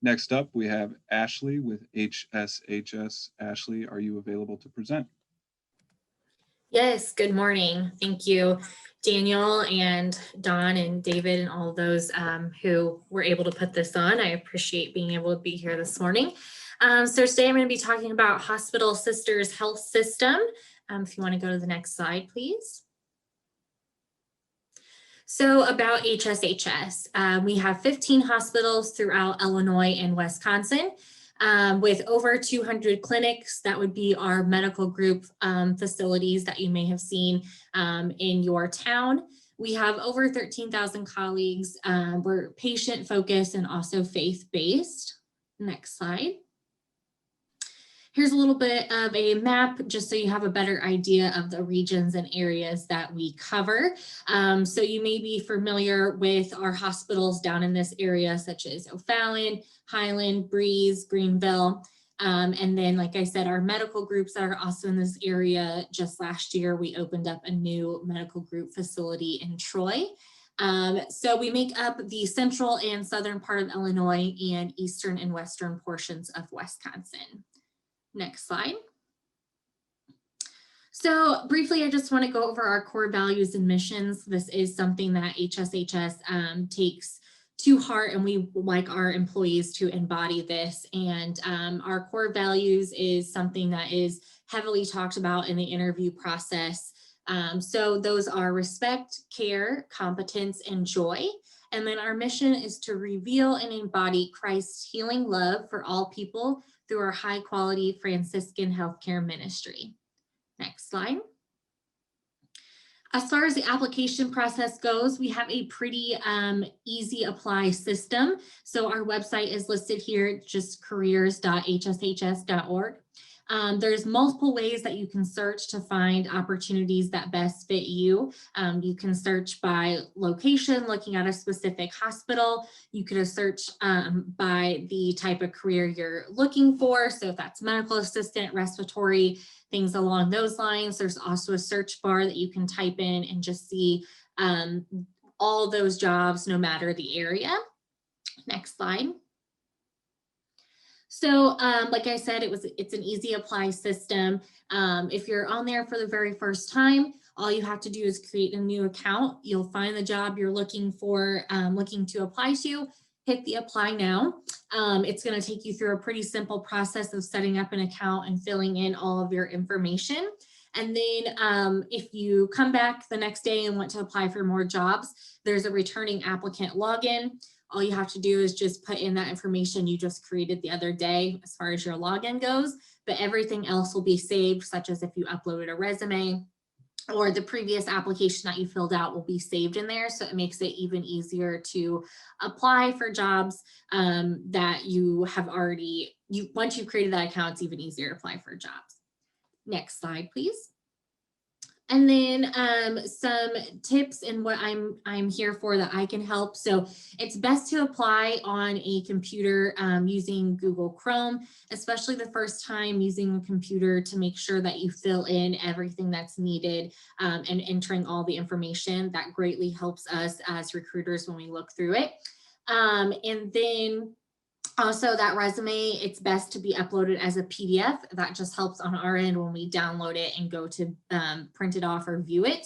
Next up, we have Ashley with HSHS. Ashley, are you available to present? Yes, good morning. Thank you, Daniel and Don and David and all those who were able to put this on. I appreciate being able to be here this morning. So today I'm going to be talking about Hospital Sisters Health System. If you want to go to the next slide, please. So about HSHS, we have 15 hospitals throughout Illinois and Wisconsin. With over 200 clinics. That would be our medical group facilities that you may have seen in your town. We have over 13,000 colleagues. We're patient focused and also faith-based. Next slide. Here's a little bit of a map just so you have a better idea of the regions and areas that we cover. So you may be familiar with our hospitals down in this area, such as O'Fallon, Highland, Breeze, Greenville. And then, like I said, our medical groups that are also in this area. Just last year, we opened up a new medical group facility in Troy. So we make up the central and southern part of Illinois and eastern and western portions of Wisconsin. Next slide. So briefly, I just want to go over our core values and missions. This is something that HSHS takes to heart, and we like our employees to embody this. And our core values is something that is heavily talked about in the interview process. So those are respect, care, competence, and joy. And then our mission is to reveal and embody Christ's healing love for all people through our high quality Franciscan healthcare ministry. Next slide. As far as the application process goes, we have a pretty easy apply system. So our website is listed here, just careers.hshs.org. There's multiple ways that you can search to find opportunities that best fit you. You can search by location, looking at a specific hospital. You could search by the type of career you're looking for. So if that's medical assistant, respiratory, things along those lines. There's also a search bar that you can type in and just see all those jobs, no matter the area. Next slide. So like I said, it's an easy apply system. If you're on there for the very first time, all you have to do is create a new account. You'll find the job you're looking for, looking to apply to, hit the apply now. It's going to take you through a pretty simple process of setting up an account and filling in all of your information. And then if you come back the next day and want to apply for more jobs, there's a returning applicant login. All you have to do is just put in that information you just created the other day as far as your login goes, but everything else will be saved, such as if you uploaded a resume or the previous application that you filled out will be saved in there. So it makes it even easier to apply for jobs that you have already, once you've created that account, it's even easier to apply for jobs. Next slide, please. And then some tips and what I'm here for that I can help. So it's best to apply on a computer using Google Chrome, especially the first time using a computer, to make sure that you fill in everything that's needed and entering all the information. That greatly helps us as recruiters when we look through it. And then also, that resume, it's best to be uploaded as a PDF. That just helps on our end when we download it and go to print it off or view it.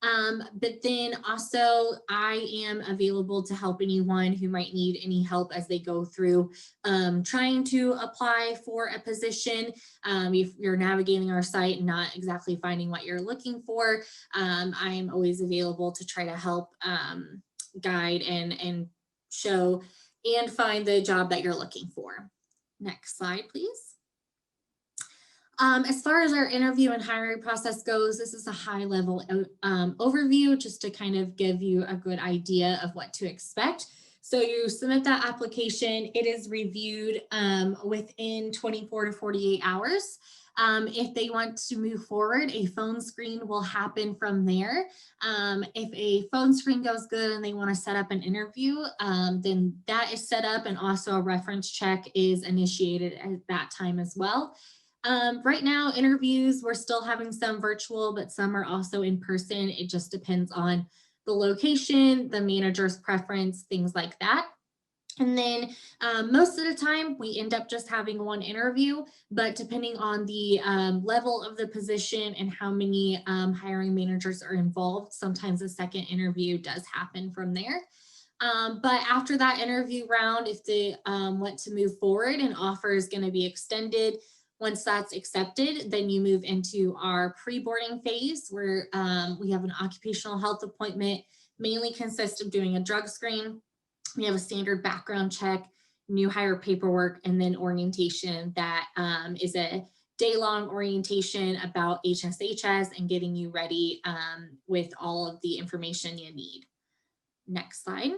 But then also, I am available to help anyone who might need any help as they go through trying to apply for a position. If you're navigating our site and not exactly finding what you're looking for, I am always available to try to help guide and show and find the job that you're looking for. Next slide, please. As far as our interview and hiring process goes, this is a high level overview just to kind of give you a good idea of what to expect. So you submit that application, it is reviewed within 24 to 48 hours. If they want to move forward, a phone screen will happen from there. If a phone screen goes good and they want to set up an interview, then that is set up, and also a reference check is initiated at that time as well. Right now, interviews, we're still having some virtual, but some are also in person. It just depends on the location, the manager's preference, things like that. And then most of the time, we end up just having one interview, but depending on the level of the position and how many hiring managers are involved, sometimes a second interview does happen from there. But after that interview round, if they want to move forward, an offer is going to be extended. Once that's accepted, then you move into our pre-boarding phase where we have an occupational health appointment, mainly consists of doing a drug screen. We have a standard background check, new hire paperwork, and then orientation that is a day-long orientation about HSHS and getting you ready with all of the information you need. Next slide.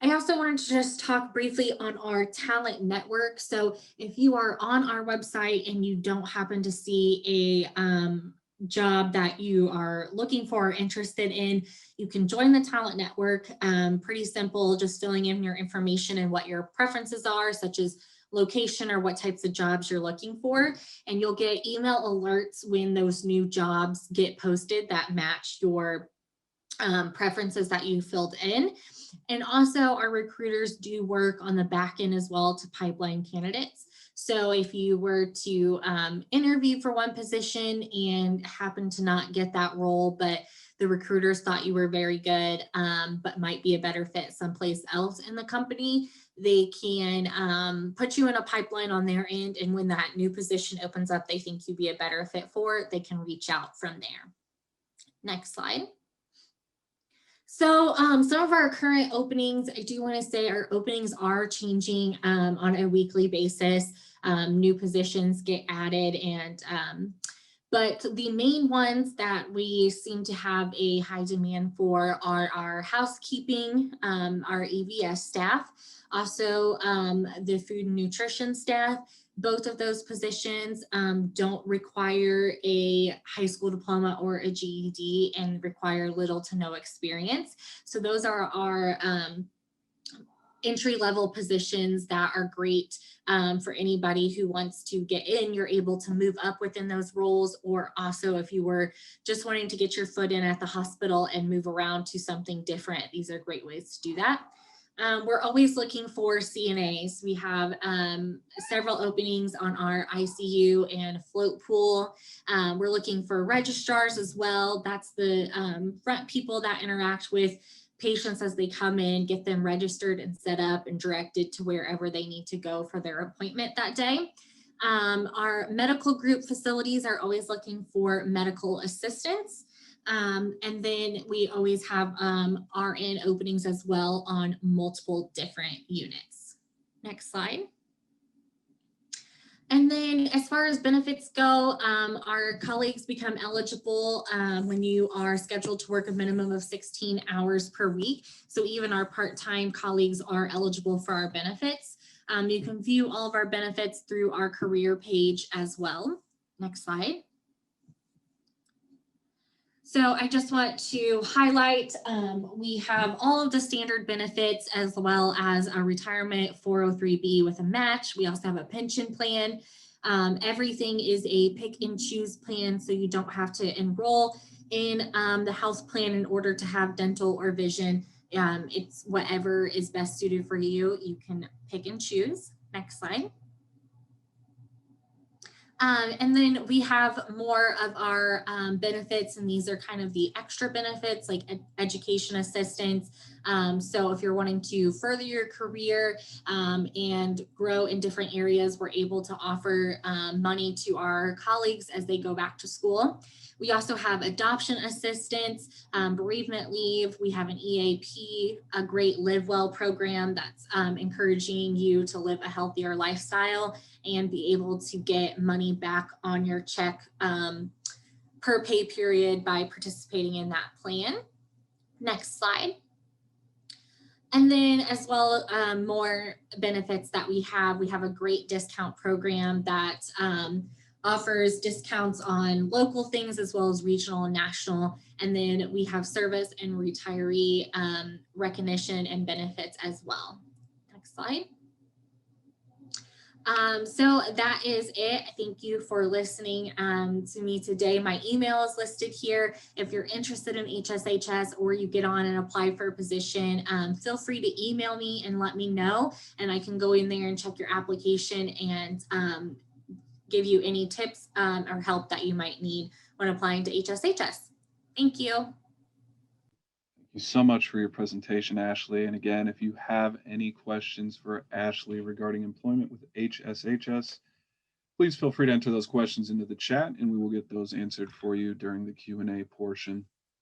I also wanted to just talk briefly on our talent network. So if you are on our website and you don't happen to see a job that you are looking for or interested in, you can join the talent network. Pretty simple, just filling in your information and what your preferences are, such as location or what types of jobs you're looking for. And you'll get email alerts when those new jobs get posted that match your preferences that you filled in. And also our recruiters do work on the back end as well to pipeline candidates. So if you were to interview for one position and happen to not get that role, but the recruiters thought you were very good, but might be a better fit someplace else in the company, they can put you in a pipeline on their end. And when that new position opens up, they think you'd be a better fit for it, they can reach out from there. Next slide. So some of our current openings, I do want to say our openings are changing on a weekly basis. New positions get added, and but the main ones that we seem to have a high demand for are our housekeeping, our EVS staff, also the food and nutrition staff. Both of those positions don't require a high school diploma or a GED and require little to no experience. So those are our entry-level positions that are great for anybody who wants to get in. You're able to move up within those roles, or also if you were just wanting to get your foot in at the hospital and move around to something different, these are great ways to do that. We're always looking for CNAs. We have several openings on our ICU and float pool. We're looking for registrars as well. That's the front people that interact with patients as they come in, get them registered and set up and directed to wherever they need to go for their appointment that day. Our medical group facilities are always looking for medical assistants. And then we always have RN openings as well on multiple different units. Next slide. And then as far as benefits go, our colleagues become eligible when you are scheduled to work a minimum of 16 hours per week. So even our part-time colleagues are eligible for our benefits. You can view all of our benefits through our career page as well. Next slide. So I just want to highlight, we have all of the standard benefits as well as a retirement 403B with a match. We also have a pension plan. Everything is a pick and choose plan, so you don't have to enroll in the health plan in order to have dental or vision. It's whatever is best suited for you. You can pick and choose. Next slide. And then we have more of our benefits, and these are kind of the extra benefits like education assistance. So if you're wanting to further your career and grow in different areas, we're able to offer money to our colleagues as they go back to school. We also have adoption assistance, bereavement leave. We have an EAP, a great Live Well program that's encouraging you to live a healthier lifestyle and be able to get money back on your check per pay period by participating in that plan. Next slide. And then as well, more benefits that we have a great discount program that offers discounts on local things as well as regional and national. And then we have service and retiree recognition and benefits as well. Next slide. So that is it. Thank you for listening to me today. My email is listed here. If you're interested in HSHS or you get on and apply for a position, feel free to email me and let me know, and I can go in there and check your application and give you any tips or help that you might need when applying to HSHS. Thank you. Thank you so much for your presentation, Ashley. And again, if you have any questions for Ashley regarding employment with HSHS, please feel free to enter those questions into the chat and we will get those answered for you during the Q&A portion.